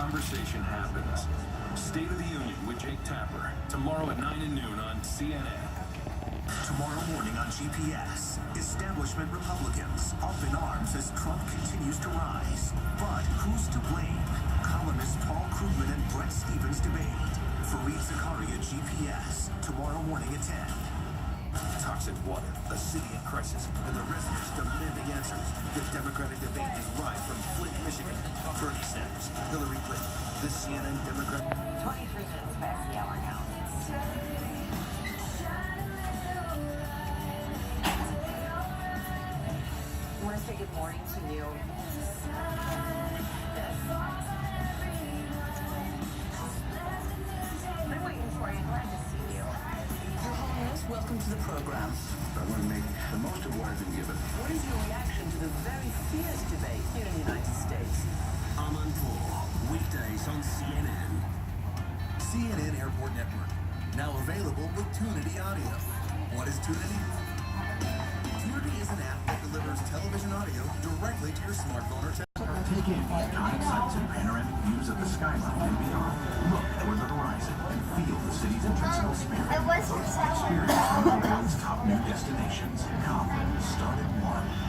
conversation happens. State of the Union with Jake Tapper, tomorrow at 9 and noon on CNN. Tomorrow morning on GPS, establishment Republicans up in arms as Trump continues to rise. But who's to blame? Columnists Paul Krugman and Bret Stephens debate. Fareed Zakaria, GPS, tomorrow morning at 10. Toxic water, a city in crisis, and the residents demanding answers. The Democratic debate is live from Flint, Michigan. Bernie Sanders, Hillary Clinton, the CNN Democrat. 23 minutes past the hour now. I want to say good morning to you. I'm waiting for you. Glad to see you. Your Holiness, welcome to the program. I want to make the most of what I've been given. What is your reaction to the very fierce debate here in the United States? Armand Paul, weekdays on CNN. CNN Airport Network, now available with Tunity Audio. What is Tunity? Tunity is an app that delivers television audio directly to your smartphone or tablet. Take in the iconic sights and panoramic views of the skyline and beyond. Look toward the horizon and feel the city's intrinsic spirit. It wasn't so. Experience one of the world's top new destinations. Come, start at 1.